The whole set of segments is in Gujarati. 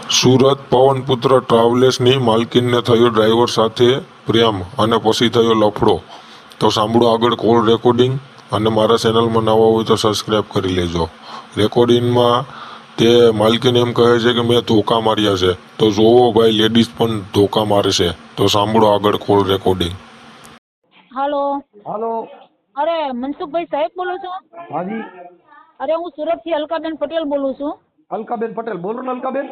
સુરત પવનપુત્ર ટ્રાવેલ્સની માલકીનને થયો ડ્રાઈવર સાથે પ્રેમ અને પછી થયો લફડો. તો સાંભળો આગળ કોલ રેકોર્ડિંગ, અને મારા ચેનલમાં નવા હોય તો સબસ્ક્રાઈબ કરી લેજો. રેકોર્ડિંગમાં તે માલકીન એમ કહે છે કે મેં ધોકા માર્યા છે. તો જોવો ભાઈ, લેડીઝ પણ ધોકા મારે છે. તો સાંભળો આગળ કોલ રેકોર્ડિંગ. હાલો. હાલો. અરે મનસુખભાઈ સાહેબ બોલો છો? હાજી. અરે હું સુરત થી અલકાબેન પટેલ બોલું છું. અલકાબેન પટેલ બોલો ને અલકાબેન.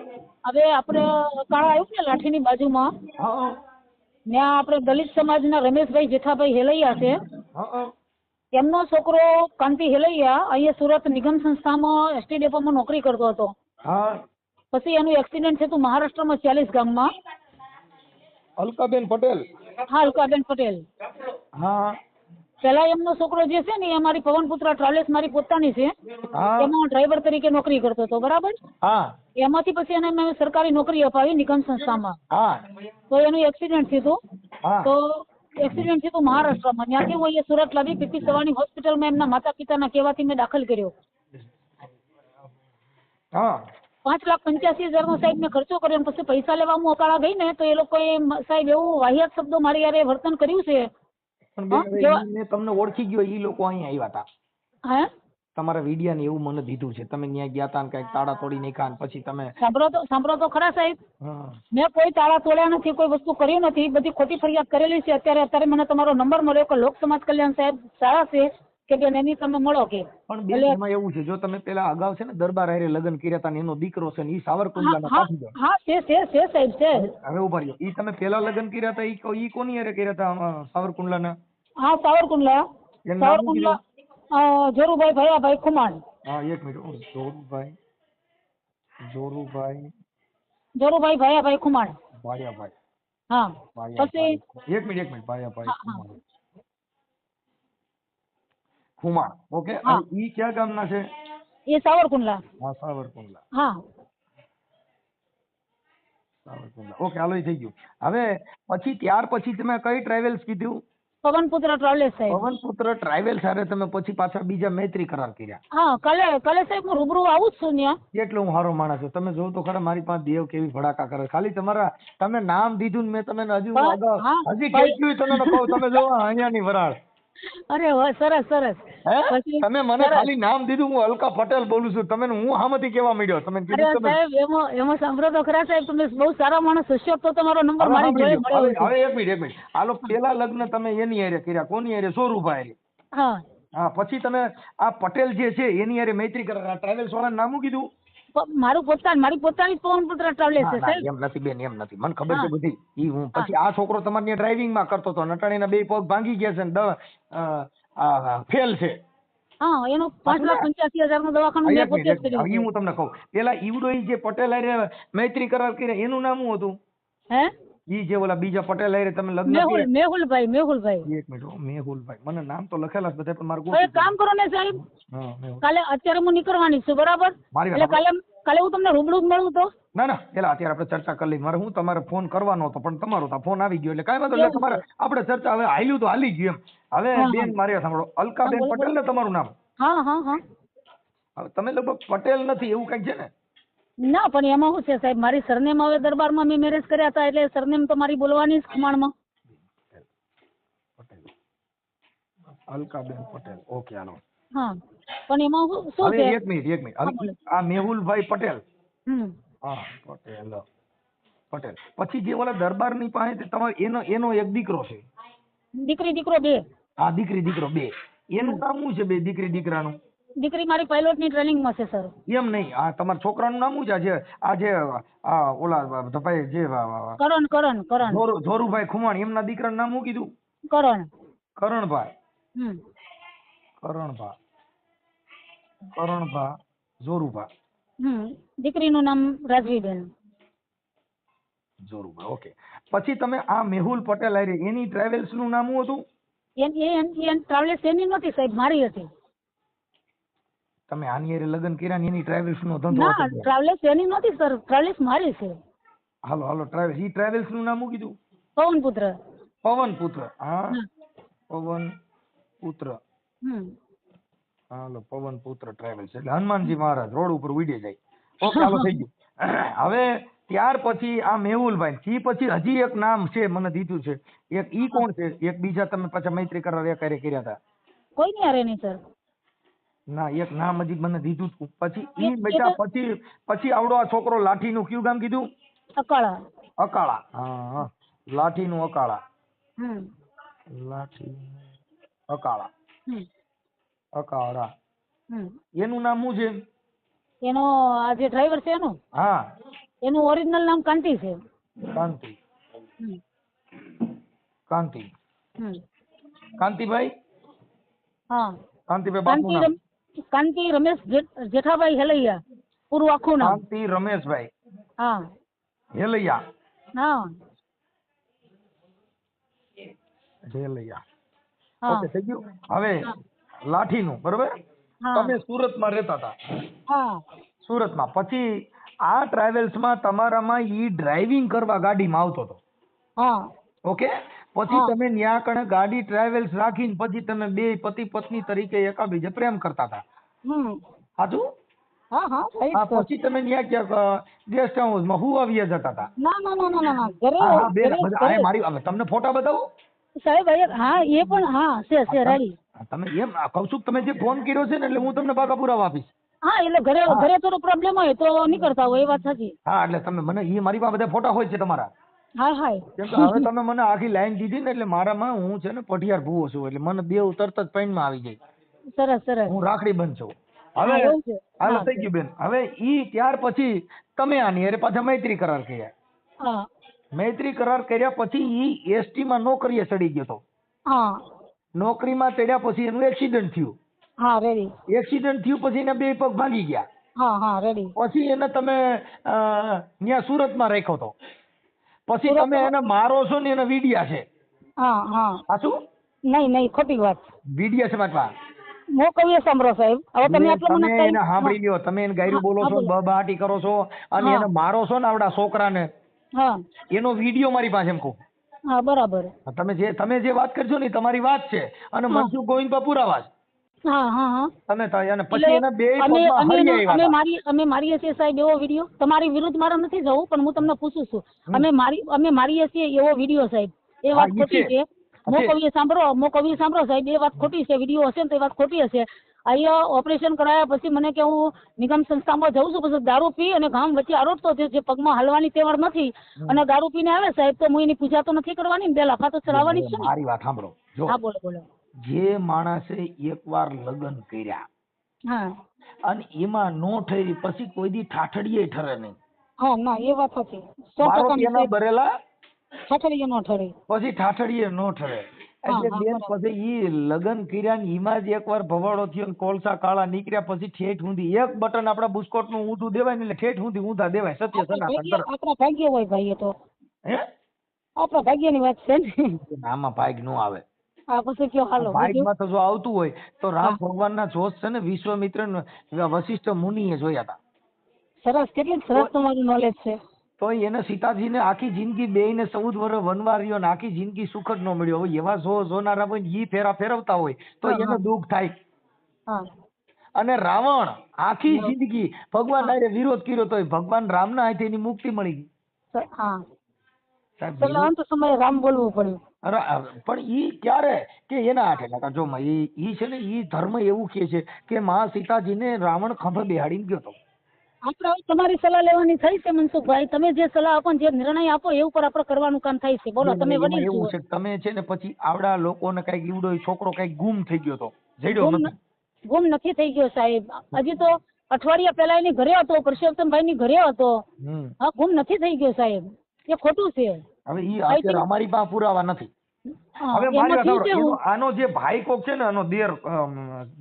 હવે આપણે કાળા આવ્યું ને લાઠીની બાજુમાં, હા ત્યાં આપણે દલિત સમાજના રમેશભાઈ જેઠાભાઈ હેલૈયા છે. હા એમનો છોકરો કાંતિ હેલૈયા અહીંયા સુરત નિગમ સંસ્થામાં એસટી ડેપોમાં નોકરી કરતો હતો. હા. પછી એનું એક્સિડન્ટ થયું મહારાષ્ટ્રમાં 40 ગામમાં. અલકાબેન પટેલ. હા, અલકાબેન પટેલ. હા પેલા એમનો છોકરો જે છે ને એ અમારી પવનપુત્ર ટ્રાવેલ્સ મારી પોતાની છે, હા એમાં ડ્રાઈવર તરીકે નોકરી કરતો હતો. બરાબર. હા એમાંથી પછી એને મેં સરકારી નોકરી અપાવી નિગમ સંસ્થામાં. હા તો એનું એક્સિડન્ટ થયું. હા તો એક્સિડન્ટ થયું મહારાષ્ટ્રમાં. ત્યાંથી હું અહીંયા સુરત લાવી પીપી સવાણી હોસ્પિટલમાં એમના માતા પિતાના કહેવાથી મેં દાખલ કર્યો. હા 5,85,000 નો સાહેબ મેં ખર્ચો કર્યો. અને પછી પૈસા લેવા હું અકાળા ગઈ ને તો એ લોકોએ સાહેબ એવું વાહિયાત શબ્દો મારી યારે વર્તન કર્યું છે. પણ બેન હવે મેં તમને ઓળખી ગયો, ઈ લોકો અહીંયા આવ્યા હતા. હે તમારા વિડિયા ને એવું મને દીધું છે, તમે ત્યાં ગયા હતા ને કઈક તાળા તોડી નાખ્યા ને પછી તમે. સાંભળો તો ખરા સાહેબ, હા મેં કોઈ તાળા તોડ્યા નથી, કોઈ વસ્તુ કર્યું નથી, બધી ખોટી ફરિયાદ કરેલી છે. અત્યારે મને તમારો નંબર મળ્યો કે લોક સમાજ કલ્યાણ સાહેબ સારા છે કે બેન એની તમે મળો કે. પણ બેન એમાં એવું છે, જો તમે પેલા અગાઉ છે ને દરબાર હારે લગ્ન કર્યા હતા ને એનો દીકરો છે ને ઈ સાવરકુંડલાના પાટીદાર. હા છે સાહેબ છે. હવે ઉભા રહ્યો, ઈ તમે પેલા લગ્ન કર્યા હતા ઈ કોની હારે કર્યા હતા સાવરકુંડલાના? હા, સાવરકુંડલા. એનું નામ શું કીધું? જોરુભાઈ ભયાભાઈ ખુમાણ. હા એક મિનિટ. જોરુભાઈ ભયાભાઈ ખુમાણ. ભાયાભાઈ. હા. પછી એક મિનિટ ભાયાભાઈ ખુમાણ. ઓકે. હા. અને ઈ કયા ગામના છે? એ સાવરકુંડલા. હા સાવરકુંડલા. હા. સાવરકુંડલા. ઓકે હાલો, ઈ થઈ ગયું. હવે પછી ત્યાર પછી તમે કઈ ટ્રાવેલ્સ કીધું? પવનપુત્ર ટ્રાવેલ્સ સાહેબ. પવનપુત્ર ટ્રાવેલ્સ સાથે તમે પછી પાછા બીજા મૈત્રી કરાર કર્યા? હા, કાલે સાહેબ હું રૂબરૂ આવું જ છું ત્યાં. એટલે હું હારો માણસ છું. તમે જો તો ખરા મારી પાસે દેવ કેવી ભડાકા કરે. ખાલી તમારા તમે નામ દીધું ને મેં તમને હજી હું અગાઉ હજી કેટલું તમને કહું, તમે જો અહીંયાની વરાળ. અરે વાહ, સરસ. હે પછી તમે મને ખાલી નામ દીધું, હું અલકા પટેલ બોલું છું. તમે હું હામેથી કેવા માંડ્યો? તમે અરે કીધું તમે. સાહેબ એમાં સાંભળો તો ખરા સાહેબ, તમે બહુ સારા માણસ હશો તો તમારો નંબર મારી જોડે મળ્યો છે. હવે એક મિનિટ. હાલો, પેલા લગ્ન તમે એની હારે કર્યા, કોની હારે? સોરુભાઈ. હા. હા, પછી તમે આ પટેલ જે છે એની હારે મૈત્રી કરાર. ટ્રાવેલ્સ વાળાનું નામ શું કીધું? મારી પોતાની પવનપુત્ર ટ્રાવેલ્સ છે સાહેબ. એમ નથી બેન, એમ નથી, મને ખબર છે બધી. ઈ હું પછી આ છોકરો તમારે ત્યાં ડ્રાઇવિંગ માં કરતો હતો, નટાણીના 2 પગ ભાંગી ગયા છે ને ફેલ છે. હા, એનો 5,85,000 નો દવાખાનું મેં પોતે જ કર્યું. હવે હું તમને કહું, પેલા ઈવડો ઈ જે પટેલ હારે મૈત્રી કરાર કર્યા એનું નામ શું હતું? હે? ઈ જે ઓલા બીજા પટેલ હારે તમે લગ્ન કર્યા? મેહુલભાઈ. એક મિનિટ. મેહુલભાઈ. મને નામ તો લખેલા છે બધા, પણ મારું તો એક કામ કરો ને સાહેબ, હા મેહુલ. અત્યારે હું નીકળવાની છું. બરાબર. એટલે કાલે હું તમને રૂબરૂ જ મળું તો? ના પેલા અત્યારે આપણે ચર્ચા કરી લઈ. મારે હું તમારે ફોન કરવાનો હતો પણ તમારો તો ફોન આવી ગયો એટલે કાંઈ વાંધો નહીં. તમારે આપણે ચર્ચા હવે હાલ્યું તો હાલી ગયું એમ. હવે બેન મારે સાંભળો, અલકાબેન પટેલ ને તમારું નામ? હા. હવે તમે લગભગ પટેલ નથી એવું કઈક છે ને? ના, પણ એમાં શું છે સાહેબ, મારી સરનેમ હવે દરબારમાં મેં મેરેજ કર્યા હતા એટલે સરનેમ તો મારી બોલવાની જ ખુમાણમાં. અલકાબેન પટેલ. ઓકે હાલો. હા, પણ એમાં શું છે? એક મિનિટ. આ મેહુલભાઈ પટેલ. હા પટેલ. પછી જે ઓલા દરબારની પાસે તમારે એનો એક દીકરો છે? દીકરો 2. હા, દીકરો 2. એનું નામ શું છે? 2 દીકરાનું? દીકરી મારી પાયલોટની ટ્રેનિંગમાં છે સર. એમ નહીં, આ તમારા છોકરાનું નામ શું છે? ઓલા ભાઈ જે કરણ. જોરુભાઈ ખુમાણ, એમના દીકરાનું નામ શું કીધું? કરણભાઈ. જોરુભા. દીકરીનું નામ રાજવીબેન. જોરુભા. ઓકે. પછી તમે આ મેહુલ પટેલ હારે એની ટ્રાવેલ્સ નું નામ શું હતું? એની ટ્રાવેલ્સ એની નહોતી સાહેબ, મારી હતી. તમે આની હારે લગ્ન કર્યા ને એની ટ્રાવેલ્સ નો ધંધો હતો? ના, ટ્રાવેલ્સ એની નહોતી સર, ટ્રાવેલ્સ મારી છે. હાલો ટ્રાવેલ્સ. ઈ ટ્રાવેલ્સ નું નામ શું કીધું? પવનપુત્ર. હા, પવનપુત્ર. હાલો, પવનપુત્ર ટ્રાવેલ્સ એટલે હનુમાનજી મહારાજ રોડ ઉપર ઉડે જાય. ઓકે હાલો, થઈ ગયું. હવે ત્યાર પછી આ મેહુલભાઈ ઈ પછી હજી એક નામ છે મને દીધું છે એક ઈ કોણ છે એક બીજા તમે પાછા મૈત્રી કરાર એ કર્યા હતા કોઈ નહીં હારે નહીં સર. ના એક નામ હજી મને દીધું જ. પછી ઈ બેટા પછી આવડો આ છોકરો લાઠીનું કયું ગામ કીધું? અકાળા. અકાળા. હા લાઠીનું અકાળા. લાઠી અકાળા. અકાળા. એનું નામ શું છે? એનો આ જે ડ્રાઈવર છે એનું હા એનું ઓરિજિનલ નામ કાંતિ છે. કાંતિ. કાંતિ. કાંતિભાઈ. હા કાંતિભાઈ બાપુનું નામ? કાંતિ રમેશ જેઠાભાઈ હેલૈયા, પૂરું આખું નામ. કાંતિ રમેશભાઈ હા હેલૈયા. હા હેલૈયા. હા ઓકે થઈ ગયું. હવે લાઠીનું બરોબર. હા તમે સુરતમાં રહેતા હતા. હા સુરતમાં પછી આ ટ્રાવેલ્સમાં તમારામાં ઈ ડ્રાઇવિંગ કરવા ગાડીમાં આવતો હતો. હા ઓકે. પછી તમે ન્યા કણે ગાડી ટ્રાવેલ્સ રાખીને પછી તમે બે પતિ પત્ની તરીકે એકાબીજે પ્રેમ કરતા હતા. સાચું? હા હા હા પછી તમે ન્યા ક્યાંક ગેસ્ટ હાઉસમાં હુવાવીએ જતા હતા. ના ના ના ના ના ઘરે હા હા બેન આ મારી હવે તમને ફોટા બતાવું સાહેબ હા એ પણ હા છે રેડી. તમે એમ કહું છું તમે જે ફોન કર્યો છે ને એટલે હું તમને પાકા પુરાવા આપીશ. હા એટલે ઘરે થોડો પ્રોબ્લેમ હોય તો નહીં કરતા હોય એ વાત સાચી. હા એટલે તમે મને એ મારી પાસે બધા ફોટા હોય છે તમારા. હા હા કેમ કે હવે તમે મને આખી લાઈન દીધી ને એટલે મારામાં હું છે ને પઢિયાર ભૂવો છું એટલે મને દેવ તરત જ પૈણમાં આવી જાય. સરસ સરસ. હું રાખડી બંધ છું. હવે હાલો થઈ ગયું બેન. હવે ઈ ત્યાર પછી તમે આની અરે પાછા મૈત્રી કરાર કર્યા. હા મૈત્રી કરાર કર્યા પછી ઈ એસટી માં નોકરીએ ચડી ગયો તો. હા નોકરીમાં ચડ્યા પછી એનું એક્સિડન્ટ થયું. હા રેડી. એક્સિડન્ટ થયું પછી એના બે પગ ભાગી ગયા. હા હા રેડી. પછી એને તમે ત્યાં સુરતમાં રાખ્યો તો. પછી તમે એને મારો છો ને એના વિડિયા છે. હા હા સાચું? નહીં ખોટી વાત. વિડિયા છે મારા. મોકવીએ સાંભળો સાહેબ. હવે તમે આટલું મને તમે એને સાંભળી લ્યો. તમે એને ગાયરું બોલો છો, બબાટી કરો છો અને એને મારો છો ને આવડા છોકરાને. હા એનો વિડિયો મારી પાસે એમ કહું. હા બરાબર. તમે જે વાત કરશો ને તમારી વાત છે અને મનસુખ ગોવિંદપા પુરાવા છે. હા હા હા તમે અને પછી એના બે પગમાં હરી આવ્યા. અમે મારીએ છીએ સાહેબ એવો વિડીયો. તમારી વિરુદ્ધ મારે નથી જવું પણ હું તમને પૂછું છું. અમે મારીએ છીએ એવો વિડીયો સાહેબ. એ વાત ખોટી છે. મોકવીએ સાંભળો સાહેબ એ વાત ખોટી છે. વિડીયો હશે ને તો એ વાત ખોટી હશે. અહીંયા ઓપરેશન કરાયા પછી મને કે હું નિગમ સંસ્થામાં જઉં છું પછી દારૂ પી અને ગામ વચ્ચે આરોટતો થયો જે પગમાં હલવાની તેવડ નથી અને દારૂ પીને આવે સાહેબ તો હું એની પૂજા તો નથી કરવાની ને બે લાફા તો ચડાવવાની છે ને. મારી વાત સાંભળો. હા બોલો. જે માણસે એકવાર લગ્ન કર્યા હા અને એમાં નો ઠરી પછી કોઈ દી ઠાઠડીએ ઠરે નહીં. હા ના એ વાત હતી 100% ભરેલા ઠાઠડીએ નો ઠરે પછી ઠાઠડીએ નો ઠરે. એટલે બેન પછી ઈ લગ્ન કર્યા ને એમાં જ એકવાર ભવાડો થયો ને કોલસા કાળા નીકળ્યા પછી ઠેઠ ઊંધી એક બટન આપડા બુસ્કોટ નું ઊંધું દેવાય ને એટલે ઠેઠ ઊંધી ઊંધા દેવાય. સત્ય સનાતન. આપણા ભાગ્ય હોય ભાઈ એ તો. હે આપણા ભાગ્યની વાત છે ને. આમાં ભાગ નો આવે. હા પછી કયો હાલો. ભાગમાં તો જો આવતું હોય તો રામ ભગવાનના જોશ છે ને વિશ્વામિત્ર વશિષ્ઠ મુનિએ જોયા હતા. સરસ. કેટલી સરસ તમારું નોલેજ છે. તો એને સીતાજીને આખી જિંદગી બેયને 14 વર્ષ વનવાર રહ્યો ને આખી જિંદગી સુખ જ ન મળ્યો હોય એવા જોનારા હોય ઈ ફેરવતા હોય તો એને દુઃખ થાય. અને રાવણ આખી જિંદગી ભગવાન હારે વિરોધ કર્યો તો ભગવાન રામના હાથે એની મુક્તિ મળી ગઈ. અંત સમયે રામ બોલવું પડ્યું. પણ ઈ ક્યારે કે એના હાથે જો ઈ છે ને ઈ ધર્મ એવું કહે છે કે માં સીતાજીને રાવણ ખંભે બેહાડીને ગયો હતો. આપણે તમારી સલાહ લેવાની થઈ છે મનસુખભાઈ. તમે જે સલાહ આપો જે નિર્ણય આપો એ ઉપર આપણે કરવાનું કામ થાય છે. બોલો તમે વડીલ એવું છે તમે છે ને પછી આવડા લોકોને કઈક ઈવડો છોકરો કઈક ગુમ થઈ ગયો તો જઈડો ગુમ નથી થઈ ગયો સાહેબ. હજી તો અઠવાડિયા પહેલા એની ઘરે હતો. પુરુષોત્તમભાઈ ની ઘરે હતો. હા ગુમ નથી થઈ ગયો સાહેબ. એ ખોટું છે. હવે ઈ અત્યારે અમારી પાસે પુરાવા નથી. હવે મારી આનો જે ભાઈ કોક છે ને આનો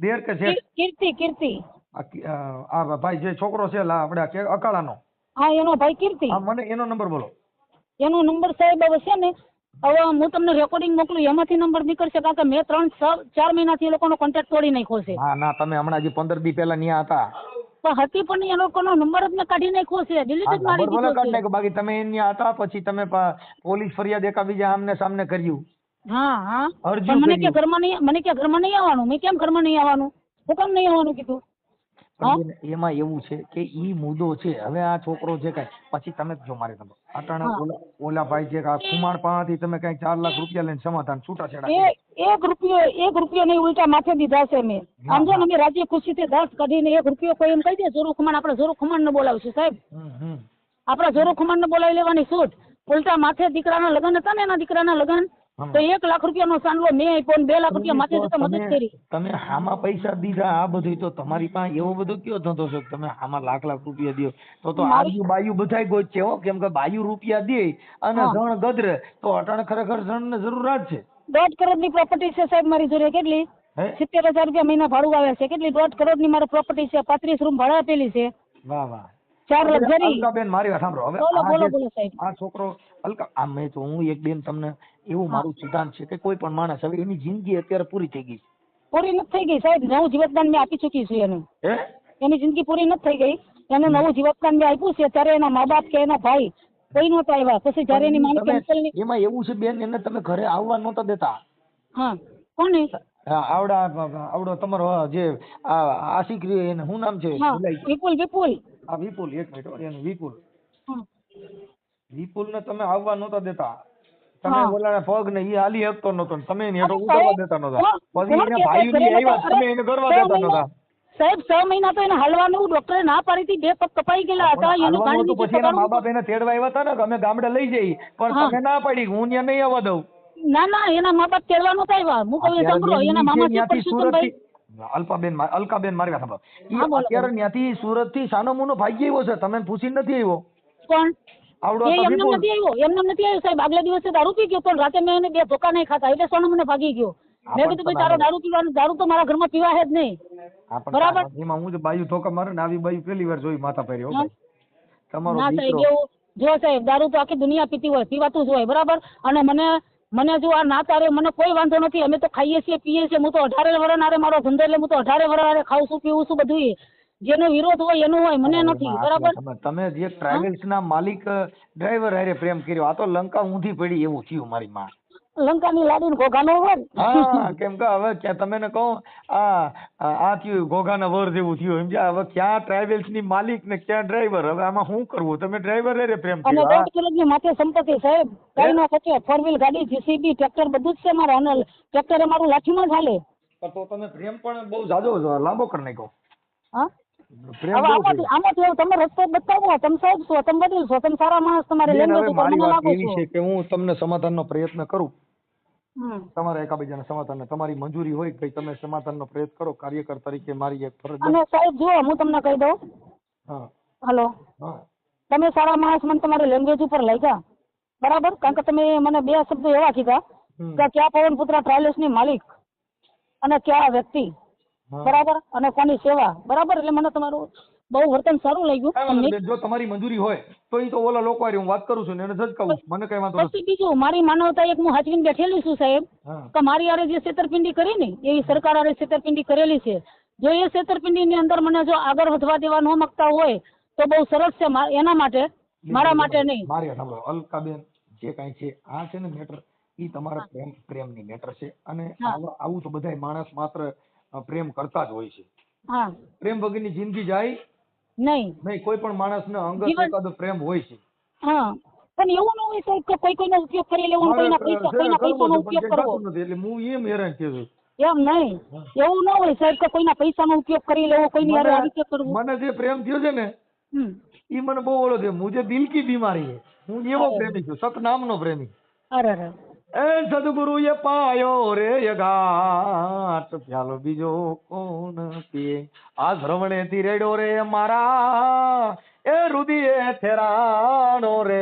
દેર કે છે કીર્તિ આ ભાઈ જે છોકરો છે આપડે અકાળાનો. હા એનો ભાઈ કીર્તિ. મને એનો નંબર બોલો. એનો નંબર સાહેબ હવે છે ને હવે હું તમને રેકોર્ડિંગ મોકલું એમાંથી નંબર નીકળશે કારણ કે મેં 3-4 મહિનાથી એ લોકોનો કોન્ટેક્ટ તોડી નાખ્યો છે. ના તમે હમણાં જે 15 દી પહેલા ન્યા હતા પણ હતી પણ એ લોકોનો નંબર જ મેં કાઢી નાખ્યો છે. ડિલીટ જ મારી દીધો છે. બાકી તમે ન્યા હતા પછી તમે પોલીસ ફરિયાદ એકાબીજા આમને સામને કર્યું. હા મને કે ઘરમાં નહીં આવવાનું. મેં કેમ ઘરમાં નહીં આવવાનું? હું કેમ નહીં આવવાનું કીધું? હા? પણ એમાં એવું છે કે ઈ મુદ્દો છે. હવે આ છોકરો છે કાંઈ પછી તમે જો મારે તમે અટાણે હા. ઓલા ભાઈ છે કે આ ખુમાણ પાસેથી તમે કાંઈ 4 લાખ રૂપિયા લઈને સમાધાન છૂટાછેડા કર્યા. એક રૂપિયો નહીં ઉલટા માથે દીધા છે મેં. હા, સમજો ને હા. અમે રાજી ખુશીથી 10 કાઢીને 1 રૂપિયો કોઈ એમ કહી દે જોરું ખુમાણ, આપણે જોરું ખુમાણ ને બોલાવશું સાહેબ. હમ. આપણા જોરું ખુમાણ ને બોલાવી લેવાની છૂટ. ઉલટા માથે દીકરાના લગ્ન હતા ને, એના દીકરાના લગ્ન, હા. તો 1 લાખ રૂપિયાનો સાંડલો મેં આપ્યો ને 2 લાખ રૂપિયા માથે જતા મદદ કરી. તમે આમાં પૈસા દીધા આ બધું તો તમારી પાસે એવો બધો કયો ધંધો છે કે તમે આમાં લાખ રૂપિયા દ્યો તો મારી- આજુ બાજુ બધાય ગોચ છે હો. કેમ કે બાયુ રૂપિયા દે અને હા. જણ ગદરે તો અટાણે ખરેખર જણને જરૂરિયાત છે. 1.5 કરોડની પ્રોપર્ટી છે સાહેબ મારી જોડે. કેટલી? હે 70,000 રૂપિયા મહિના ભાડું આવે છે. કેટલી? 1.5 કરોડની મારી પ્રોપર્ટી છે. 35 રૂમ ભાડા આપેલી છે. વાહ વાહ. 4 લક્ઝરી. અલકાબેન મારી વાત સાંભળો. હવે બોલો આ બોલો જે- બોલો સાહેબ. આ છોકરો આ મેં તો હું એક બેન તમને એવું મારું સિદ્ધાંત છે કે કોઈ પણ માણસ હવે એની જિંદગી અત્યારે પૂરી થઈ ગઈ પૂરી નથી થઈ ગઈ સાહેબ. નવું જીવતદાન મેં આપી ચૂકી છું એને. હે એની જિંદગી પૂરી નથી થઈ ગઈ. એને નવું જીવતદાન મેં આપ્યું છે. ત્યારે એના મા બાપ કે એના ભાઈ કોઈ નહોતા આવ્યા. પછી જ્યારે એની માની તમે- કેન્સલ ની. એમાં એવું છે બેન એને તમે ઘરે આવવા નહોતા દેતા. હા કોને? હા, આવડો તમારો જે આશિક રે એને શું નામ છે હા ભૂલાઈ ગયું. વિપુલ વિપુલ. આ વિપુલ એક મિનિટ હો, એનું વિપુલ હા. વિપુલને તમે આવવા નહોતા દેતા. તમે હા. ઓલાના પગ ને ઈ હાલી શકતો નહોતો ને તમે એને હેઠો અરે ઉતરવા સાહેબ, દેતા નહોતા. કોણ- પછી કોણ એને કે ભાઈઓ ઘરે ની આવ્યા નહોતા? તમે એને કરવા અરે, દેતા 6 નહોતા. સાહેબ 6 મહિના તો એને હાલવાનું ડોક્ટરે ના પાડી હતી. 2 પગ કપાઈ ગયેલા હતા. પણ એનું હાલવાનું ગાડી હતું પછી એના મા બાપ એને તેડવા આવ્યા હતા ને કે અમે ગામડે લઈ જઈ પણ હા. તમે ના પાડી હું ત્યાં નહીં આવવા દઉં. ના ના એના મા બાપ તેડવા નહોતા આવ્યા. હું કહું એ સાંભળો, એના મામા છે પરશુતમભાઈ. અલકાબેન મારી વાત સાંભળો. હા, બોલો, અત્યારે બોલો. ત્યાંથી સુરત થી સાનો મુનો ભાગી આવ્યો છે તમે પૂછીને નથી આવ્યો. કોણ? આવડો એ હતો એમને વિપુલ. નથી આવ્યો. એમને નથી આવ્યો સાહેબ. આગલા દિવસે દારૂ પી ગયો તો રાતે મેં એને 2 ધોકા નહીં ખાતા એટલે સોનો મને ભાગી ગયો. હા, મેં પણ કીધું ભાઈ તમે તારો દારૂ પીવાનું, દારૂ તો મારા ઘરમાં પીવા હે જ નહીં. હા, પણ બરાબર. એમાં હું જ બાયુ ધોકા મારે ને આવી બાયુ પહેલી વાર જોઈ માથા ફેરી હો હા. ભાઈ. તમારો ના સાહેબ દીકરો એવું જો સાહેબ દારૂ તો આખી દુનિયા પીતી હોય, પીવાતું જ હોય બરાબર. અને મને જો આ ના તારે મને કોઈ વાંધો નથી. અમે તો ખાઈએ છીએ પીએ છીએ. હું તો 18 વર્ષ મારો ધંધો એટલે હું તો 18 વર્ષ ખાઉં છું પીવું છું બધું. જેનો વિરોધ હોય એનું હોય, મને નથી બરાબર. તમે જે ટ્રાવેલ્સ ના માલિક ડ્રાઈવર હારે પ્રેમ કર્યો આ તો લંકા ઊંધી પડી એવું થયું મારી માં. લંકાની લાડીને ઘોઘાનો હોય. હા કેમ કે હવે ક્યાં તમે ને કહો આ થયું ઘોઘાના વર જેવું થયું સમજ્યા. હવે ક્યાં ટ્રાવેલ્સ ની માલિક ને ક્યાં ડ્રાઈવર. હવે આમાં શું કરવું. તમે ડ્રાઈવર હારે પ્રેમ અને કર્યો. 1.5 કરોડની માથે સંપત્તિ સાહેબ. કઈ નો ખર્ચો. 4 વ્હીલ ગાડી, જીસીબી, ટ્રેક્ટર બધું જ છે મારા. અને ટ્રેક્ટર અમારું લાઠીમાં જ હાલે. તો તમે પ્રેમ પણ બહુ જાજો લાંબો કરી નાખ્યો. હા પ્રેમ હવે બહુ કર્યો. આમાંથી હવે તમે રસ્તો બતાવો. તમે સાહેબ છો, તમે વડીલ છો, તમે સારા માણસ, તમારે બેન, લેંગ્વેજ હવે ઉપર મારી મને વાત લાગો એવી છો. છે કે હું તમને સમાધાનનો પ્રયત્ન કરું. હમ. તમારા એકાબીજાના સમાધાન તમારી મંજૂરી હોય કે તમે સમાધાનનો પ્રયત્ન કરો. કાર્યકર તરીકે મારી એક ફરજ અને સાહેબ જુઓ હું તમને કહી દઉં. હા હલો, હા તમે સારા માણસ મને તમારી લેંગ્વેજ ઉપર લાગ્યા બરાબર. કારણ કે તમે મને 2 શબ્દો એવા કીધા હમ. કે ક્યાં પવનપુત્રા ટ્રાવેલ્સની માલિક અને ક્યાં વ્યક્તિ હા. બરાબર અને કોની સેવા બરાબર. એટલે મને તમારું બહુ વર્તન સારું લાગ્યું. કાંઈ વાંધો નહીં. જો તમારી મંજૂરી હોય તો ઈ તો ઓલા લોકો હારે હું વાત કરું છું ને એને ઝટકાવું. મને કઈ વાંધો નથી. પછી બીજું મારી માનવતા એક હું હાચવીને બેઠેલી છું સાહેબ. હા કે મારી હારે જે છેતરપિંડી કરી ને એવી સરકાર હારે છેતરપિંડી કરેલી છે. જો એ છેતરપિંડીની અંદર મને જો આગળ વધવા દેવા ન માંગતા હોય તો બહુ સરસ છે એના માટે, મારા માટે નહીં. મારી વાત સાંભળો અલકાબેન જે કાંઈ છે આ છે ને મેટર ઈ તમારા પ્રેમની મેટર છે. અને હા. આવું તો બધાય માણસ માત્ર પ્રેમ કરતા જ હોય છે. હા પ્રેમ વગરની જિંદગી જાય નહીં. નહીં. કોઈ પણ માણસને અંગત જીવન- એકાદો પ્રેમ હોય છે. હા પણ એવું ન હોય સાહેબ કે કોઈનો ઉપયોગ કરી લેવો ને કોઈના પૈસાનો ઉપયોગ કરવો. નથી એટલે હું એમ હેરાન થયો છું. એમ નહીં. એવું ન હોય સાહેબ કે કોઈના પૈસાનો ઉપયોગ કરી લેવો, કોઈની હારે આ રીતે કરવું. મને જે પ્રેમ થયો છે ને હમ. ઈ મને બહુ ઓળો છે. મુજે દિલ કી બીમારી है. હું એવો પ્રેમી છું. સતનામનો પ્રેમી. અરે એ સદગુરુ એ પાયો રે યઘાટ પ્યાલો બીજો કોણ પીએ. આ શ્રવણે થી રેડો રે મારા એ રુદિએ થેરાણો રે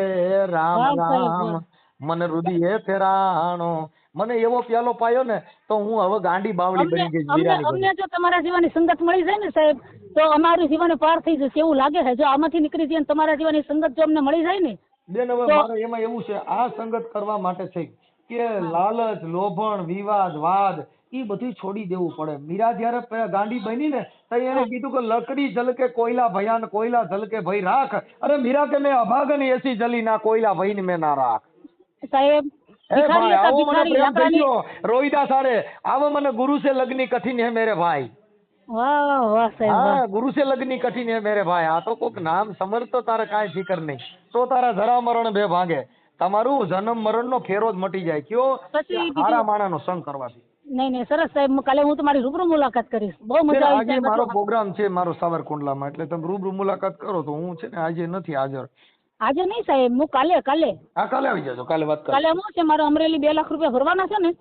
રામ વાહ સાહેબ, રામ. વાહ. મને રુદિએ થેરાણો. મને એવો પ્યાલો પાયો ને તો હું હવે ગાંડી બાવળી બની ગઈ વીરાની બની. અમને જો તમારા જીવાની સંગત મળી જાય ને સાહેબ તો અમારી જીવાની પાર થઈ જશે એવું લાગે છે. જો આમાંથી નીકળી જાય ને તમારા જીવાની સંગત જો અમને મળી જાય ને બેન હવે મારે એમાં એવું છે આ સંગત કરવા માટે છે કે લાલચ લોભણ વિવાદ વાદ ઈ બધું છોડી દેવું પડે. મીરા જયારે ગાંડી બની ને તો એને કીધું કે લકડી જલકે કોયલા ભયાન કોયલા જલકે ભઈ રાખ. અરે મીરા કે મેં અભાગન એસી જલી ના કોયલા ભઈને મેં ના રાખ. સાહેબ એ ભાઈ આવો મને પ્રેમ થઈ લાકડાની ગયો રોહિદાસ હારે. આવો મને ગુરુ સે લગની કઠિન હે મેરે ભાઈ. વાહ વાહ સાહેબ વાહ. હા, ગુરુ સે લગની કઠિન હે મેરે ભાઈ. આ તો કોક નામ સમજતો તારે કાંઈ ફિકર નહીં. તો તારા જરા મરણ બે ભાગે. તમારું જન્મ મરણ નો ફેરો જ મટી જાય. કયો પછી કે બીજું- હારા માણાનો સંગ કરવાથી. નહીં નહીં સરસ સાહેબ, કાલે હું તમારી રૂબરૂ મુલાકાત કરીશ. બહુ મજા આવી આજે સાહેબ. મારો પ્રોગ્રામ છે મારો સાવરકુંડલામાં, એટલે તમે રૂબરૂ મુલાકાત કરો તો હું છે ને આજે નથી હાજર. આજે નહીં સાહેબ, હું કાલે હા, કાલે આવી જજો, કાલે વાત કરો. કાલે હું છે મારે અમરેલી 2 લાખ રૂપિયા ભરવાના છે ને,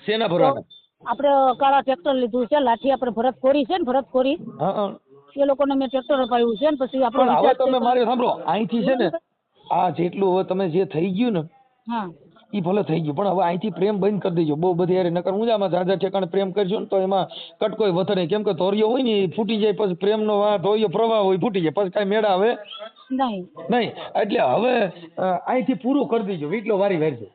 શેના ભરવાના? આપણે કાળા ટ્રેક્ટર લીધું છે, લાઠી આપણે ભરત કોરી છે ને, ભરત કોરી હા, હા. એ લોકોને મેં ટ્રેક્ટર અપાવ્યું છે ને, પછી પણ હવે આપણે તમે મારી સાંભળો, અહીંથી છે ને આ જેટલું હવે તમે જે થઈ ગયું ને હા ઈ ભલે થઈ ગયું, પણ હવે અહીંથી પ્રેમ બંધ કરી દેજો બહુ બધી યાર. નકર ઊંઝામાં જાજા ઠેકાણે પ્રેમ કરજો ને તો એમાં કટકોય વધે નહીં. કેમ કે ધોરિયો હોય ને એ ફૂટી જાય, પછી પ્રેમનો ધોરિયો પ્રવાહ હોય ફૂટી જાય, પછી કાંઈ મેળા આવે નહીં. નહીં. એટલે હવે અહીંથી પૂરું કરી દેજો, વીટલો વારી વારજો.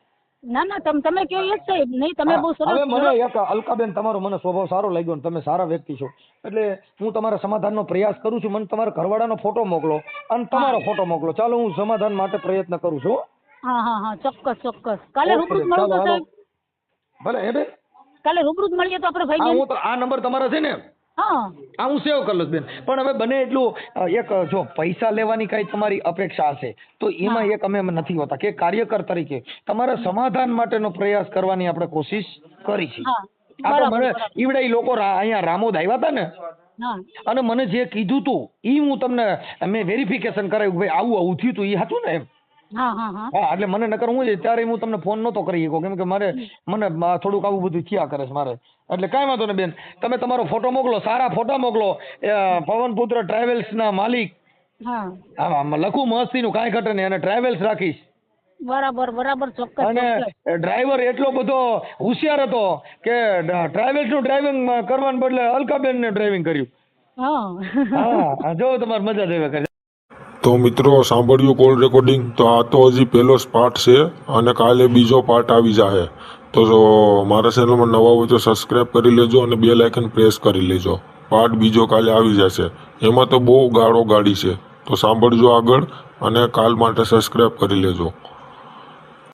ના ના તમે કહો એ જ સાહેબ. નહીં તમે બહુ હવે સરસ મને એક અલકાબેન તમારો મને સ્વભાવ સારો લાગ્યો ને તમે સારા વ્યક્તિ છો, એટલે હું તમારા સમાધાનનો પ્રયાસ કરું છું. મને તમારા ઘરવાળાનો ફોટો મોકલો અને તમારો ફોટો મોકલો. ચાલો, હું સમાધાન માટે પ્રયત્ન કરું છું. હા હા હા ચોક્કસ ચોક્કસ. કાલે રૂબરૂ જ મળું તો સાહેબ. ભલે હે બેન. કાલે રૂબરૂ જ મળીએ તો આપણે ભાઈ હા, બેન. હું તો આ નંબર તમારા છે ને, હા આ હું સેવ કરી લઉં બેન. પણ હવે બને એટલું એક જો પૈસા લેવાની કઈ તમારી અપેક્ષા હશે તો એમાં એક અમે નથી હોતા કે કાર્યકર તરીકે તમારા સમાધાન માટેનો પ્રયાસ કરવાની આપણે કોશિશ કરી છે. હા આ તો મને બરાબર. ઈવડા ઈ લોકો અહીંયા રામોદ આવ્યા હતા ને, હા અને મને જે કીધું તું ઈ હું તમને મેં વેરિફિકેશન કરાવ્યું, ભાઈ આવું આવું થયું તું, ઈ હતું ને એમ. હા હા હા હા, એટલે મને નકર હું છે ત્યારે હું તમને ફોન નહોતો કરી શકો, કેમ કે મને થોડુંક આવું બધું થયા કરે છે મારે. એટલે કાંઈ વાંધો નહીં બેન, તમે તમારો ફોટો મોકલો, સારા ફોટા મોકલો. પવનપુત્ર ટ્રાવેલ્સ ના માલિક, હા હા, લખું મસ્તીનું, કાંઈ ઘટે નહીં, અને ટ્રાવેલ્સ રાખીશ. બરાબર બરાબર ચોક્કસ અને ચોક્કસ. ડ્રાઈવર એટલો બધો હોશિયાર હતો કે ટ્રાવેલ્સ નું ડ્રાઇવિંગ કરવાને બદલે અલકાબેન ને ડ્રાઇવિંગ કર્યું. હા હા, જો તમારે મજા જ આવે કરે. તો મિત્રો સાંભળ્યું કોલ રેકોર્ડિંગ? તો આ તો હજી પહેલો જ પાર્ટ છે અને કાલે બીજો પાર્ટ આવી જશે. તો જો મારા ચેનલમાં નવા હોય તો સબસ્ક્રાઈબ કરી લેજો અને બેલ આઇકન પ્રેસ કરી લેજો. પાર્ટ બીજો કાલે આવી જશે. એમાં તો બહુ ગાળો ગાડી છે, તો સાંભળજો આગળ અને કાલ માટે સબસ્ક્રાઈબ કરી લેજો.